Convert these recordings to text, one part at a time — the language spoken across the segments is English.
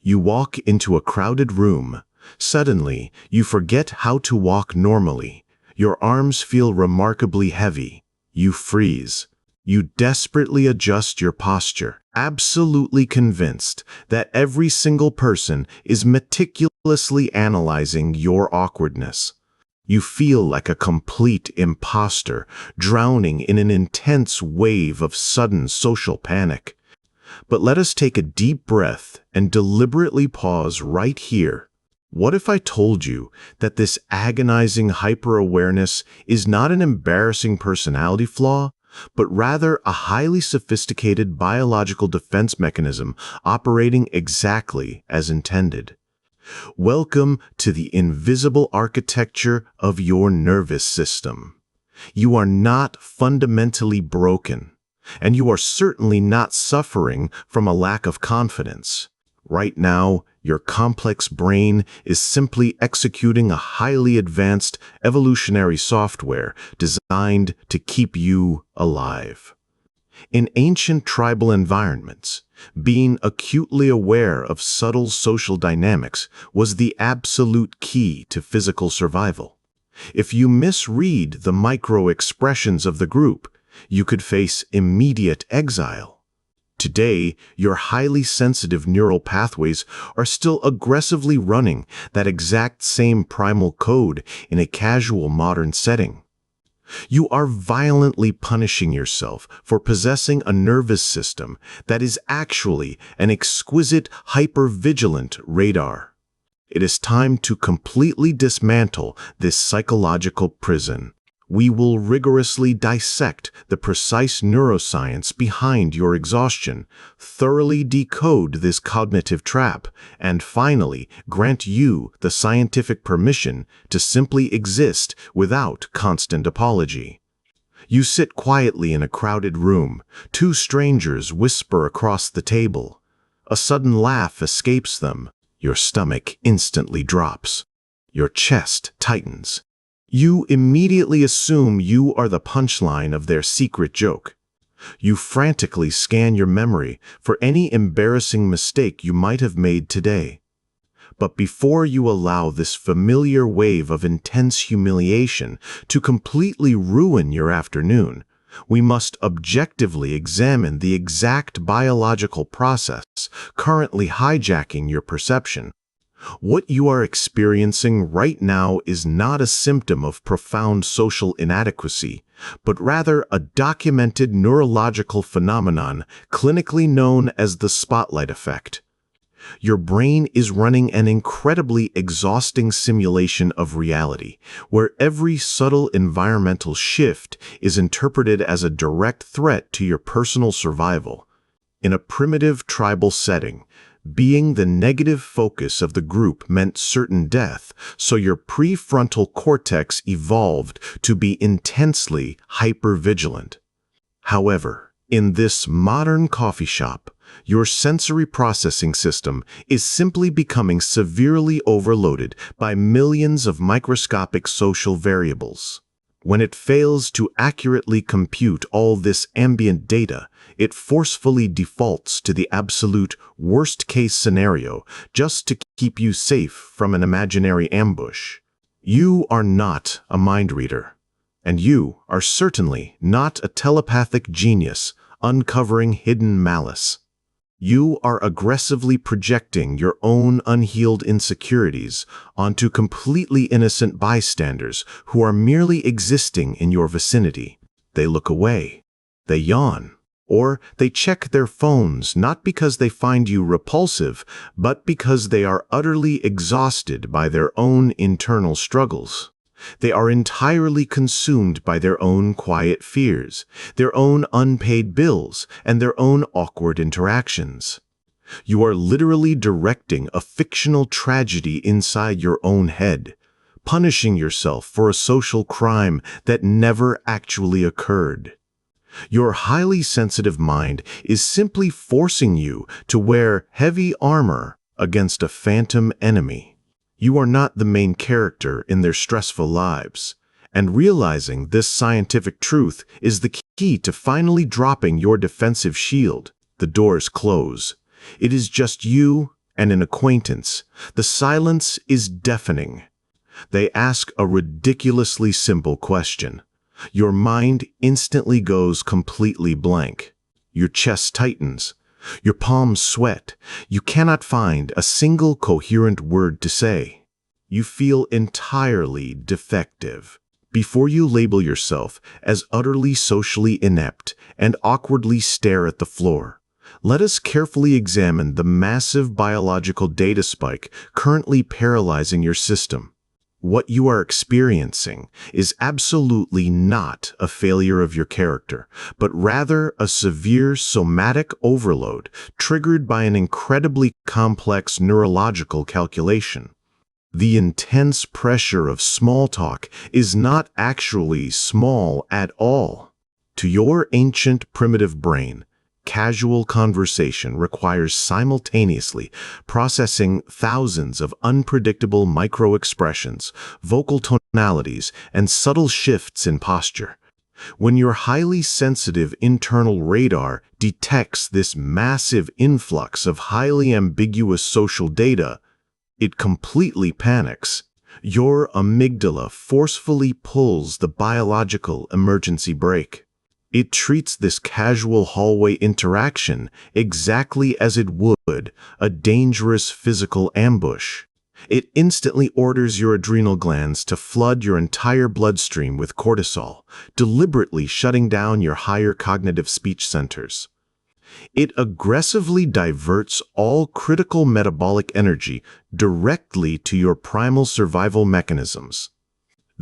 You walk into a crowded room. Suddenly, you forget how to walk normally. Your arms feel remarkably heavy. You freeze. You desperately adjust your posture, absolutely convinced that every single person is meticulously analyzing your awkwardness. You feel like a complete imposter, drowning in an intense wave of sudden social panic. But let us take a deep breath and deliberately pause right here. What if I told you that this agonizing hyper-awareness is not an embarrassing personality flaw, but rather a highly sophisticated biological defense mechanism operating exactly as intended? Welcome to the invisible architecture of your nervous system. You are not fundamentally broken, and you are certainly not suffering from a lack of confidence. Right now, your complex brain is simply executing a highly advanced evolutionary software designed to keep you alive. In ancient tribal environments, being acutely aware of subtle social dynamics was the absolute key to physical survival. If you misread the micro-expressions of the group, you could face immediate exile. Today, your highly sensitive neural pathways are still aggressively running that exact same primal code in a casual modern setting. You are violently punishing yourself for possessing a nervous system that is actually an exquisite hyper-vigilant radar. It is time to completely dismantle this psychological prison. We will rigorously dissect the precise neuroscience behind your exhaustion, thoroughly decode this cognitive trap, and finally grant you the scientific permission to simply exist without constant apology. You sit quietly in a crowded room. Two strangers whisper across the table. A sudden laugh escapes them. Your stomach instantly drops. Your chest tightens. You immediately assume you are the punchline of their secret joke. You frantically scan your memory for any embarrassing mistake you might have made today. But before you allow this familiar wave of intense humiliation to completely ruin your afternoon, we must objectively examine the exact biological process currently hijacking your perception. What you are experiencing right now is not a symptom of profound social inadequacy, but rather a documented neurological phenomenon clinically known as the spotlight effect. Your brain is running an incredibly exhausting simulation of reality, where every subtle environmental shift is interpreted as a direct threat to your personal survival. In a primitive tribal setting, being the negative focus of the group meant certain death, so your prefrontal cortex evolved to be intensely hyper-vigilant. However, in this modern coffee shop, your sensory processing system is simply becoming severely overloaded by millions of microscopic social variables. When it fails to accurately compute all this ambient data, it forcefully defaults to the absolute worst-case scenario just to keep you safe from an imaginary ambush. You are not a mind reader, and you are certainly not a telepathic genius uncovering hidden malice. You are aggressively projecting your own unhealed insecurities onto completely innocent bystanders who are merely existing in your vicinity. They look away, they yawn, or they check their phones not because they find you repulsive, but because they are utterly exhausted by their own internal struggles. They are entirely consumed by their own quiet fears, their own unpaid bills, and their own awkward interactions. You are literally directing a fictional tragedy inside your own head, punishing yourself for a social crime that never actually occurred. Your highly sensitive mind is simply forcing you to wear heavy armor against a phantom enemy. You are not the main character in their stressful lives, and realizing this scientific truth is the key to finally dropping your defensive shield. The doors close. It is just you and an acquaintance, the silence is deafening. They ask a ridiculously simple question. Your mind instantly goes completely blank. Your chest tightens. Your palms sweat. You cannot find a single coherent word to say. You feel entirely defective. Before you label yourself as utterly socially inept and awkwardly stare at the floor, let us carefully examine the massive biological data spike currently paralyzing your system. What you are experiencing is absolutely not a failure of your character, but rather a severe somatic overload triggered by an incredibly complex neurological calculation. The intense pressure of small talk is not actually small at all. To your ancient primitive brain, casual conversation requires simultaneously processing thousands of unpredictable micro-expressions, vocal tonalities, and subtle shifts in posture. When your highly sensitive internal radar detects this massive influx of highly ambiguous social data, it completely panics. Your amygdala forcefully pulls the biological emergency brake. It treats this casual hallway interaction exactly as it would a dangerous physical ambush. It instantly orders your adrenal glands to flood your entire bloodstream with cortisol, deliberately shutting down your higher cognitive speech centers. It aggressively diverts all critical metabolic energy directly to your primal survival mechanisms.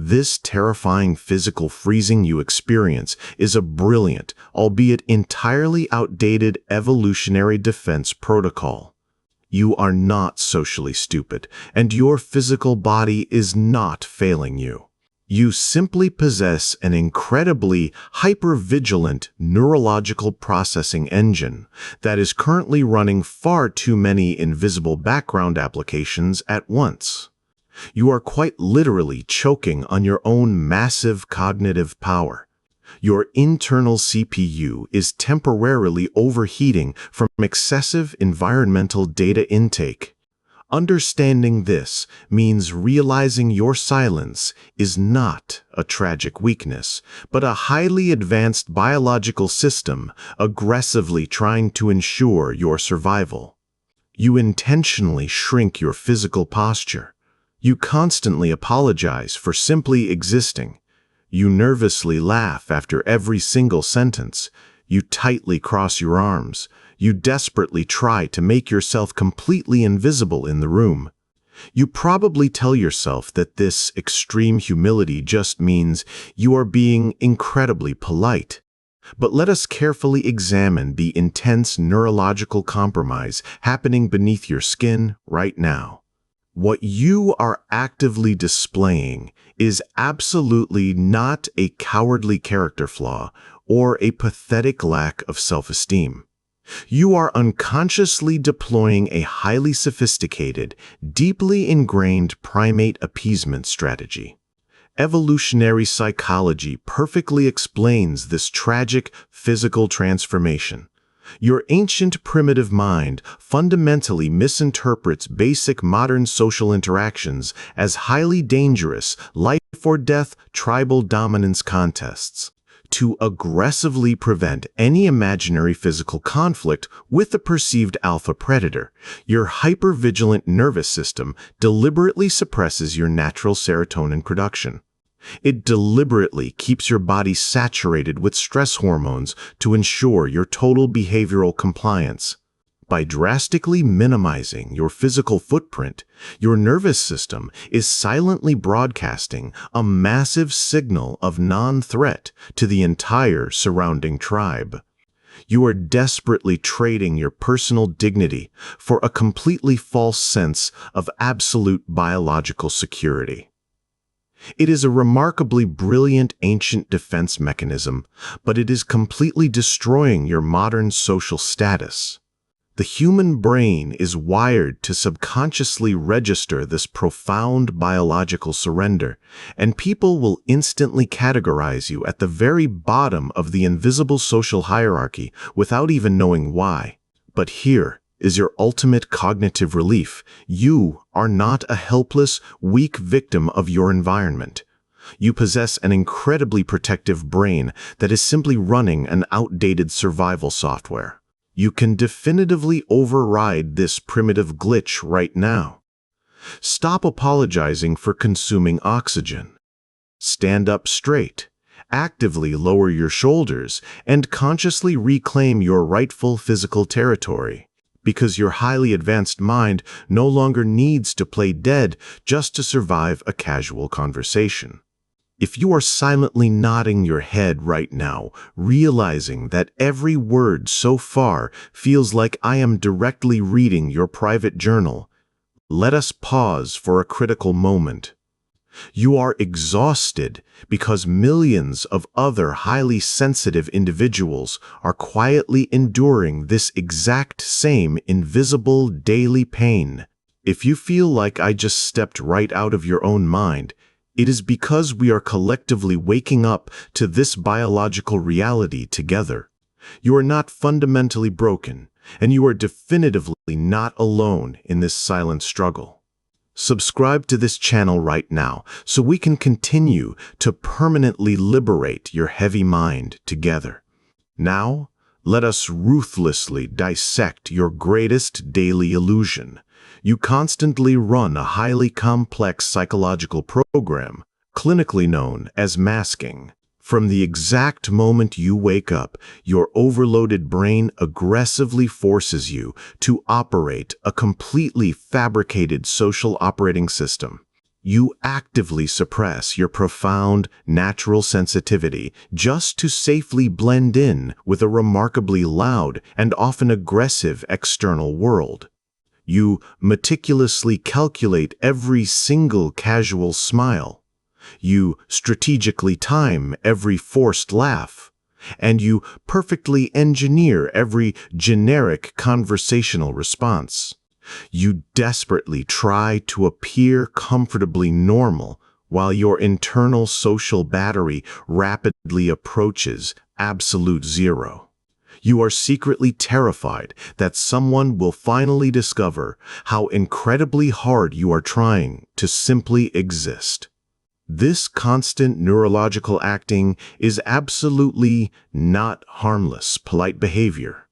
This terrifying physical freezing you experience is a brilliant, albeit entirely outdated evolutionary defense protocol. You are not socially stupid, and your physical body is not failing you. You simply possess an incredibly hyper-vigilant neurological processing engine that is currently running far too many invisible background applications at once. You are quite literally choking on your own massive cognitive power. Your internal CPU is temporarily overheating from excessive environmental data intake. Understanding this means realizing your silence is not a tragic weakness, but a highly advanced biological system aggressively trying to ensure your survival. You intentionally shrink your physical posture. You constantly apologize for simply existing. You nervously laugh after every single sentence. You tightly cross your arms. You desperately try to make yourself completely invisible in the room. You probably tell yourself that this extreme humility just means you are being incredibly polite. But let us carefully examine the intense neurological compromise happening beneath your skin right now. What you are actively displaying is absolutely not a cowardly character flaw or a pathetic lack of self-esteem. You are unconsciously deploying a highly sophisticated, deeply ingrained primate appeasement strategy. Evolutionary psychology perfectly explains this tragic physical transformation. Your ancient primitive mind fundamentally misinterprets basic modern social interactions as highly dangerous life-or-death tribal dominance contests. To aggressively prevent any imaginary physical conflict with the perceived alpha predator, your hyper-vigilant nervous system deliberately suppresses your natural serotonin production. It deliberately keeps your body saturated with stress hormones to ensure your total behavioral compliance. By drastically minimizing your physical footprint, your nervous system is silently broadcasting a massive signal of non-threat to the entire surrounding tribe. You are desperately trading your personal dignity for a completely false sense of absolute biological security. It is a remarkably brilliant ancient defense mechanism, but it is completely destroying your modern social status. The human brain is wired to subconsciously register this profound biological surrender, and people will instantly categorize you at the very bottom of the invisible social hierarchy without even knowing why. But here is your ultimate cognitive relief. You are not a helpless, weak victim of your environment. You possess an incredibly protective brain that is simply running an outdated survival software. You can definitively override this primitive glitch right now. Stop apologizing for consuming oxygen. Stand up straight. Actively lower your shoulders and consciously reclaim your rightful physical territory, because your highly advanced mind no longer needs to play dead just to survive a casual conversation. If you are silently nodding your head right now, realizing that every word so far feels like I am directly reading your private journal, let us pause for a critical moment. You are exhausted because millions of other highly sensitive individuals are quietly enduring this exact same invisible daily pain. If you feel like I just stepped right out of your own mind, it is because we are collectively waking up to this biological reality together. You are not fundamentally broken, and you are definitively not alone in this silent struggle. Subscribe to this channel right now so we can continue to permanently liberate your heavy mind together. Now, let us ruthlessly dissect your greatest daily illusion. You constantly run a highly complex psychological program, clinically known as masking. From the exact moment you wake up, your overloaded brain aggressively forces you to operate a completely fabricated social operating system. You actively suppress your profound, natural sensitivity just to safely blend in with a remarkably loud and often aggressive external world. You meticulously calculate every single casual smile. You strategically time every forced laugh, and you perfectly engineer every generic conversational response. You desperately try to appear comfortably normal while your internal social battery rapidly approaches absolute zero. You are secretly terrified that someone will finally discover how incredibly hard you are trying to simply exist. This constant neurological acting is absolutely not harmless, polite behavior.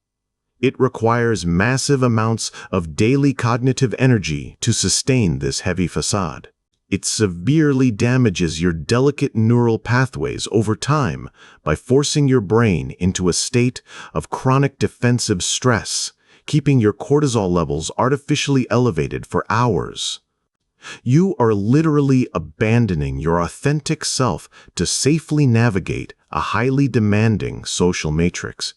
It requires massive amounts of daily cognitive energy to sustain this heavy facade. It severely damages your delicate neural pathways over time by forcing your brain into a state of chronic defensive stress, keeping your cortisol levels artificially elevated for hours. You are literally abandoning your authentic self to safely navigate a highly demanding social matrix.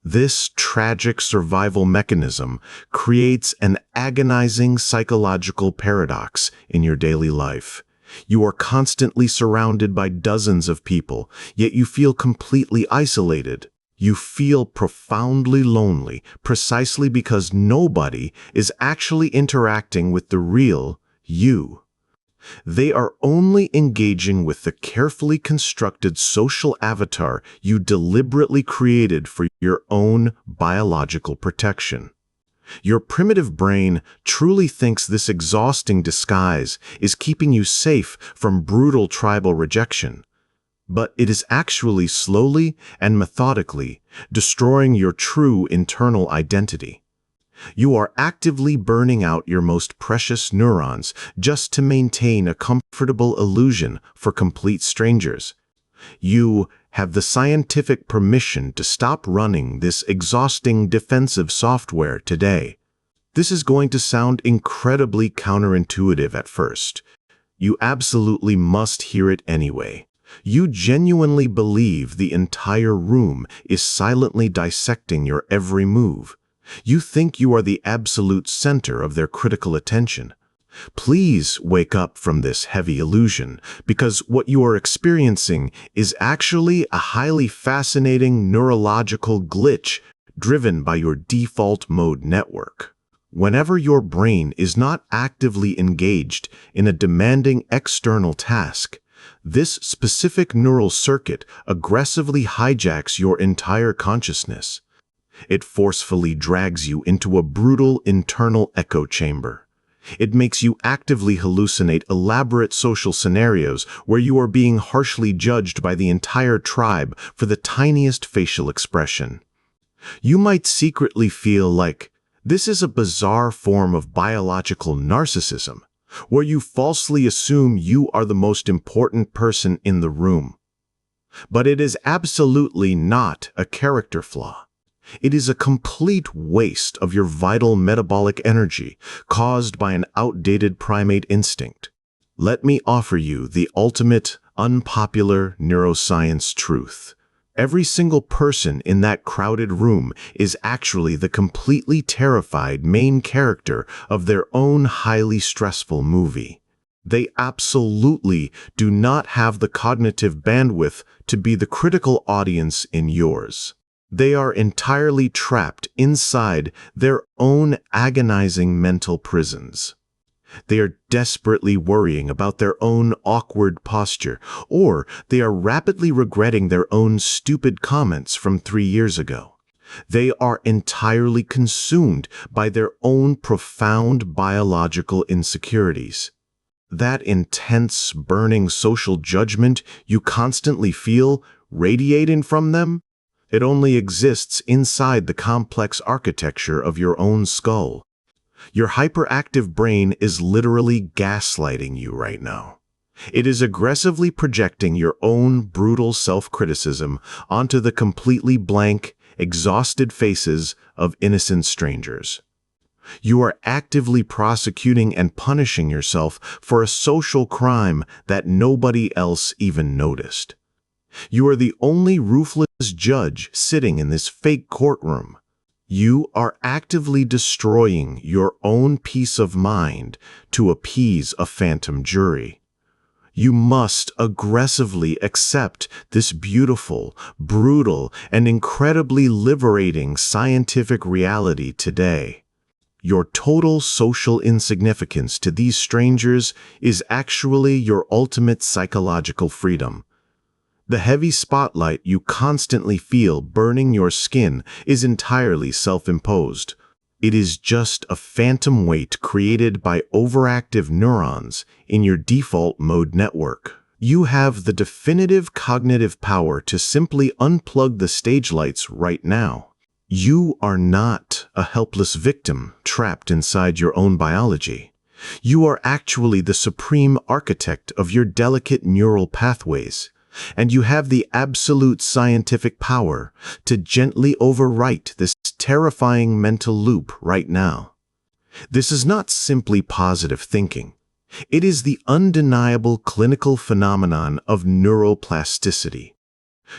This tragic survival mechanism creates an agonizing psychological paradox in your daily life. You are constantly surrounded by dozens of people, yet you feel completely isolated. You feel profoundly lonely precisely because nobody is actually interacting with the real you. They are only engaging with the carefully constructed social avatar you deliberately created for your own biological protection. Your primitive brain truly thinks this exhausting disguise is keeping you safe from brutal tribal rejection, but it is actually slowly and methodically destroying your true internal identity. You are actively burning out your most precious neurons just to maintain a comfortable illusion for complete strangers. You have the scientific permission to stop running this exhausting defensive software today. This is going to sound incredibly counterintuitive at first. You absolutely must hear it anyway. You genuinely believe the entire room is silently dissecting your every move. You think you are the absolute center of their critical attention. Please wake up from this heavy illusion, because what you are experiencing is actually a highly fascinating neurological glitch driven by your default mode network. Whenever your brain is not actively engaged in a demanding external task, this specific neural circuit aggressively hijacks your entire consciousness. It forcefully drags you into a brutal internal echo chamber. It makes you actively hallucinate elaborate social scenarios where you are being harshly judged by the entire tribe for the tiniest facial expression. You might secretly feel like this is a bizarre form of biological narcissism, where you falsely assume you are the most important person in the room. But it is absolutely not a character flaw. It is a complete waste of your vital metabolic energy caused by an outdated primate instinct. Let me offer you the ultimate, unpopular neuroscience truth. Every single person in that crowded room is actually the completely terrified main character of their own highly stressful movie. They absolutely do not have the cognitive bandwidth to be the critical audience in yours. They are entirely trapped inside their own agonizing mental prisons. They are desperately worrying about their own awkward posture, or they are rapidly regretting their own stupid comments from 3 years ago. They are entirely consumed by their own profound biological insecurities. That intense, burning social judgment you constantly feel radiating from them, it only exists inside the complex architecture of your own skull. Your hyperactive brain is literally gaslighting you right now. It is aggressively projecting your own brutal self-criticism onto the completely blank, exhausted faces of innocent strangers. You are actively prosecuting and punishing yourself for a social crime that nobody else even noticed. You are the only ruthless judge sitting in this fake courtroom. You are actively destroying your own peace of mind to appease a phantom jury. You must aggressively accept this beautiful, brutal, and incredibly liberating scientific reality today. Your total social insignificance to these strangers is actually your ultimate psychological freedom. The heavy spotlight you constantly feel burning your skin is entirely self-imposed. It is just a phantom weight created by overactive neurons in your default mode network. You have the definitive cognitive power to simply unplug the stage lights right now. You are not a helpless victim trapped inside your own biology. You are actually the supreme architect of your delicate neural pathways. And you have the absolute scientific power to gently overwrite this terrifying mental loop right now. This is not simply positive thinking. It is the undeniable clinical phenomenon of neuroplasticity.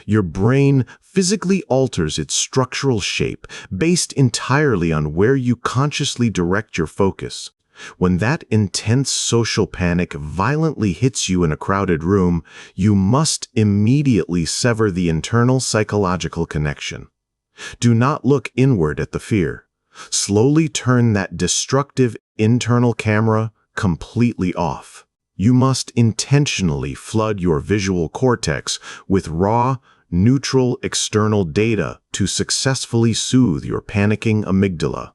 Your brain physically alters its structural shape based entirely on where you consciously direct your focus. When that intense social panic violently hits you in a crowded room, you must immediately sever the internal psychological connection. Do not look inward at the fear. Slowly turn that destructive internal camera completely off. You must intentionally flood your visual cortex with raw, neutral external data to successfully soothe your panicking amygdala.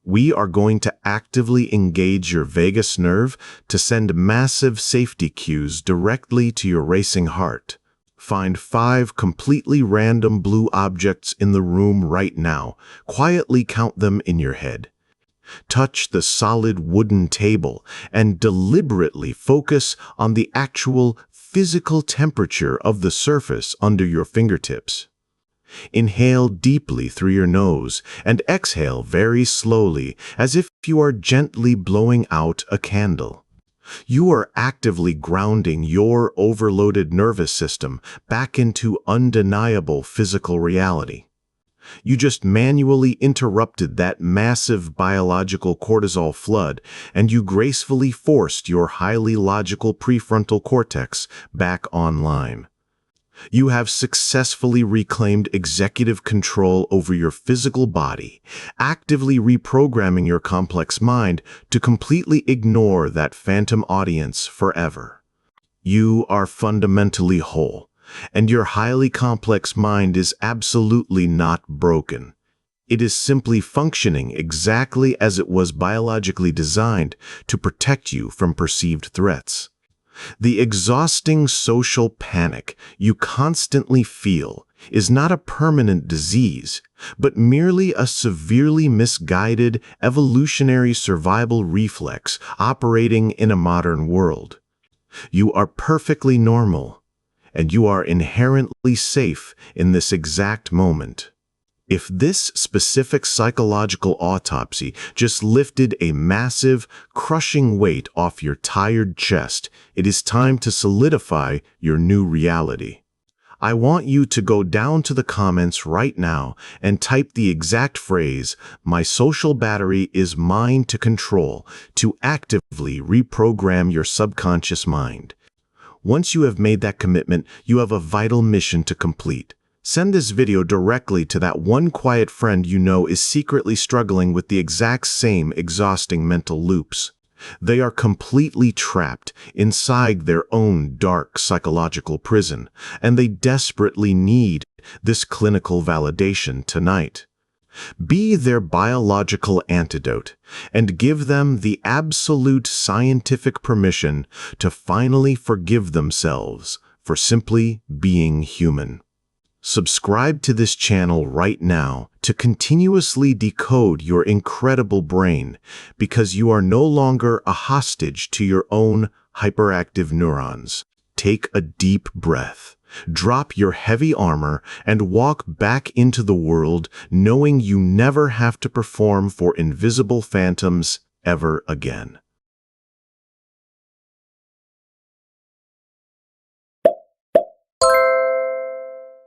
We are going to actively engage your vagus nerve to send massive safety cues directly to your racing heart. Find 5 completely random blue objects in the room right now. Quietly count them in your head. Touch the solid wooden table and deliberately focus on the actual physical temperature of the surface under your fingertips. Inhale deeply through your nose and exhale very slowly as if you are gently blowing out a candle. You are actively grounding your overloaded nervous system back into undeniable physical reality. You just manually interrupted that massive biological cortisol flood, and you gracefully forced your highly logical prefrontal cortex back online. You have successfully reclaimed executive control over your physical body, actively reprogramming your complex mind to completely ignore that phantom audience forever. You are fundamentally whole, and your highly complex mind is absolutely not broken. It is simply functioning exactly as it was biologically designed to protect you from perceived threats. The exhausting social panic you constantly feel is not a permanent disease, but merely a severely misguided evolutionary survival reflex operating in a modern world. You are perfectly normal, and you are inherently safe in this exact moment. If this specific psychological autopsy just lifted a massive, crushing weight off your tired chest, it is time to solidify your new reality. I want you to go down to the comments right now and type the exact phrase, "My social battery is mine to control," to actively reprogram your subconscious mind. Once you have made that commitment, you have a vital mission to complete. Send this video directly to that one quiet friend you know is secretly struggling with the exact same exhausting mental loops. They are completely trapped inside their own dark psychological prison, and they desperately need this clinical validation tonight. Be their biological antidote and give them the absolute scientific permission to finally forgive themselves for simply being human. Subscribe to this channel right now to continuously decode your incredible brain, because you are no longer a hostage to your own hyperactive neurons. Take a deep breath, drop your heavy armor, and walk back into the world knowing you never have to perform for invisible phantoms ever again.